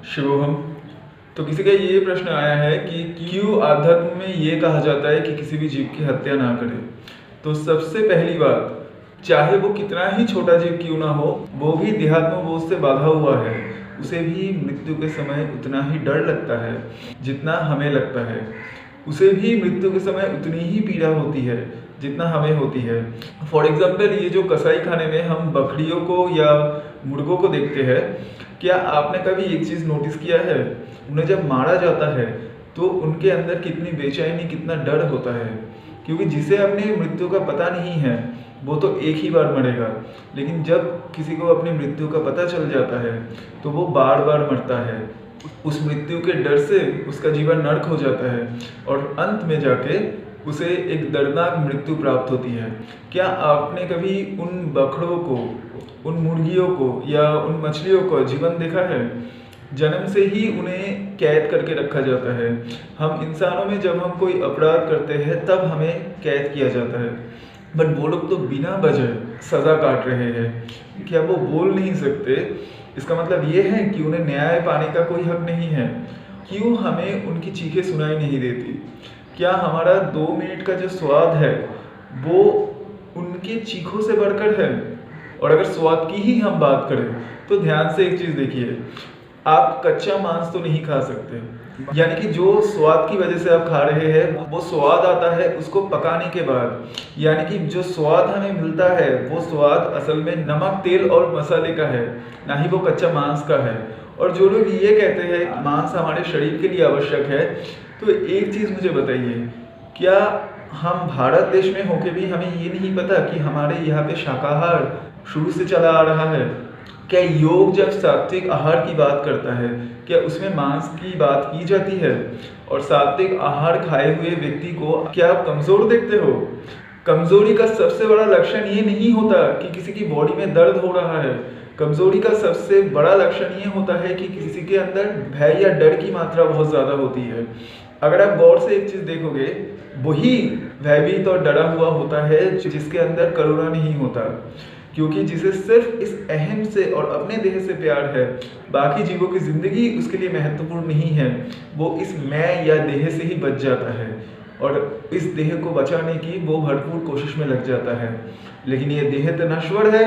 शिवोहम। तो किसी का ये प्रश्न आया है कि क्यों आध्यात्म में ये कहा जाता है कि किसी भी जीव की हत्या ना करें। तो सबसे पहली बात, चाहे वो कितना ही छोटा जीव क्यों ना हो, वो भी देहात्म बोध से बाधा हुआ है, उसे भी मृत्यु के समय उतना ही डर लगता है जितना हमें लगता है। उसे भी मृत्यु के समय उतनी ही पीड़ा होती है जितना हमें होती है। फॉर एग्जाम्पल, ये जो कसाई खाने में हम बकरियों को या मुर्गों को देखते हैं, क्या आपने कभी एक चीज़ नोटिस किया है? उन्हें जब मारा जाता है तो उनके अंदर कितनी बेचैनी, कितना डर होता है, क्योंकि जिसे अपनी मृत्यु का पता नहीं है वो तो एक ही बार मरेगा, लेकिन जब किसी को अपनी मृत्यु का पता चल जाता है तो वो बार बार मरता है। उस मृत्यु के डर से उसका जीवन नर्क हो जाता है और अंत में जाके उसे एक दर्दनाक मृत्यु प्राप्त होती है। क्या आपने कभी उन बकरों को, उन मुर्गियों को या उन मछलियों का जीवन देखा है? जन्म से ही उन्हें कैद करके रखा जाता है। हम इंसानों में जब हम कोई अपराध करते हैं तब हमें कैद किया जाता है, बट वो लोग तो बिना वजह सज़ा काट रहे हैं। क्या वो बोल नहीं सकते? इसका मतलब ये है कि उन्हें न्याय पाने का कोई हक नहीं है। क्यों हमें उनकी चीखें सुनाई नहीं देती? क्या हमारा 2 मिनट का जो स्वाद है वो उनके चीखों से बढ़कर है? और अगर स्वाद की ही हम बात करें तो ध्यान से एक चीज़ देखिए, आप कच्चा मांस तो नहीं खा सकते, यानी कि जो स्वाद की वजह से आप खा रहे हैं वो स्वाद आता है उसको पकाने के बाद। यानी कि जो स्वाद हमें मिलता है वो स्वाद असल में नमक, तेल और मसाले का है, ना ही वो कच्चा मांस का है। और जो लोग ये कहते हैं कि मांस हमारे शरीर के लिए आवश्यक है, तो एक चीज़ मुझे बताइए, क्या हम भारत देश में होके भी हमें ये नहीं पता कि हमारे यहाँ पे शाकाहार शुरू से चला आ रहा है? क्या योग जब सात्विक आहार की बात करता है, क्या उसमें मांस की बात की जाती है? और सात्विक आहार खाए हुए व्यक्ति को क्या आप कमज़ोर देखते हो? कमज़ोरी का सबसे बड़ा लक्षण ये नहीं होता कि किसी की बॉडी में दर्द हो रहा है। कमज़ोरी का सबसे बड़ा लक्षण ये होता है कि किसी के अंदर भय या डर की मात्रा बहुत ज़्यादा होती है। अगर आप गौर से एक चीज़ देखोगे, वही भयभीत और डरा हुआ होता है जिसके अंदर करुणा नहीं होता, क्योंकि जिसे सिर्फ इस अहम से और अपने देह से प्यार है, बाकी जीवों की ज़िंदगी उसके लिए महत्वपूर्ण नहीं है, वो इस मैं या देह से ही बच जाता है और इस देह को बचाने की वो भरपूर कोशिश में लग जाता है। लेकिन ये देह तो नश्वर है।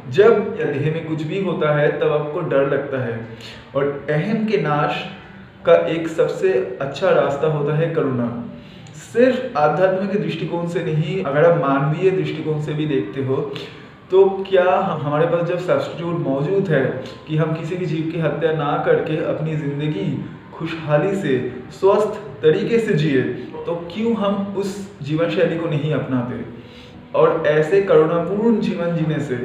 जब या देह में कुछ भी होता है तब आपको डर लगता है, और अहम के नाश का एक सबसे अच्छा रास्ता होता है करुणा। सिर्फ आध्यात्म के दृष्टिकोण से नहीं, अगर आप मानवीय दृष्टिकोण से भी देखते हो, तो क्या हमारे पास जब सब्स्टिट्यूट मौजूद है कि हम किसी भी जीव की हत्या ना करके अपनी ज़िंदगी खुशहाली से, स्वस्थ तरीके से जिए, तो क्यों हम उस जीवन शैली को नहीं अपनाते? और ऐसे करुणापूर्ण जीवन जीने से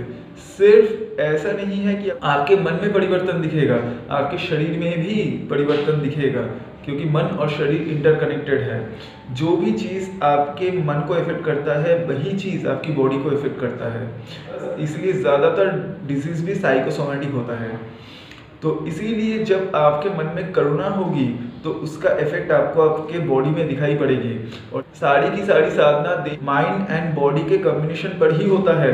सिर्फ ऐसा नहीं है कि आपके मन में परिवर्तन दिखेगा, आपके शरीर में भी परिवर्तन दिखेगा, क्योंकि मन और शरीर इंटरकनेक्टेड है। जो भी चीज़ आपके मन को इफेक्ट करता है वही चीज़ आपकी बॉडी को इफेक्ट करता है। इसलिए ज़्यादातर डिजीज़ भी साइकोसोमेटिक होता है। तो इसीलिए जब आपके मन में करुणा होगी तो उसका इफेक्ट आपको आपके बॉडी में दिखाई पड़ेगी। और सारी की सारी साधना माइंड एंड बॉडी के कॉम्बिनेशन पर ही होता है।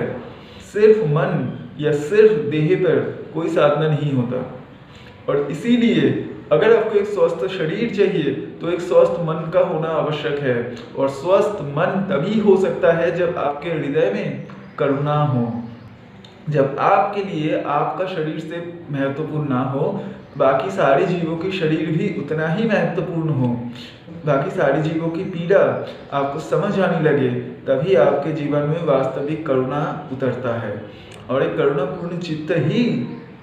सिर्फ मन या सिर्फ देह पर कोई साधना नहीं होता। और इसीलिए अगर आपको एक स्वस्थ शरीर चाहिए तो एक स्वस्थ मन का होना आवश्यक है, और स्वस्थ मन तभी हो सकता है जब आपके हृदय में करुणा हो, जब आपके लिए आपका शरीर से महत्वपूर्ण ना हो, बाकी सारे जीवों के शरीर भी उतना ही महत्वपूर्ण हो, बाकी सारे जीवों की पीड़ा आपको समझ आने लगे, तभी आपके जीवन में वास्तविक करुणा उतरता है। और एक करुणापूर्ण चित्त ही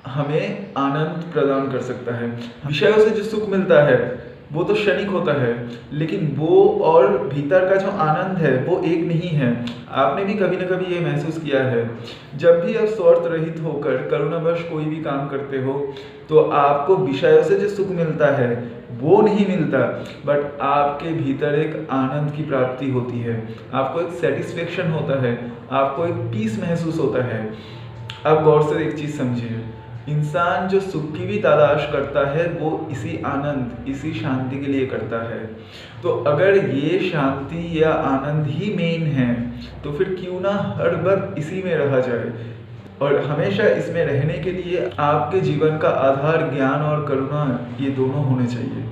हमें आनंद प्रदान कर सकता है। विषयों से जो सुख मिलता है वो तो क्षणिक होता है, लेकिन वो और भीतर का जो आनंद है वो एक नहीं है। आपने भी कभी न कभी ये महसूस किया है, जब भी आप स्वार्थ रहित होकर करुणावश कोई भी काम करते हो तो आपको विषयों से जो सुख मिलता है वो नहीं मिलता, बट आपके भीतर एक आनंद की प्राप्ति होती है, आपको एक सेटिस्फेक्शन होता है, आपको एक पीस महसूस होता है। अब गौर से एक चीज़ समझिए, इंसान जो सुख की भी तलाश करता है वो इसी आनंद, इसी शांति के लिए करता है। तो अगर ये शांति या आनंद ही मेन है तो फिर क्यों ना हर वक्त इसी में रहा जाए। और हमेशा इसमें रहने के लिए आपके जीवन का आधार ज्ञान और करुणा ये दोनों होने चाहिए।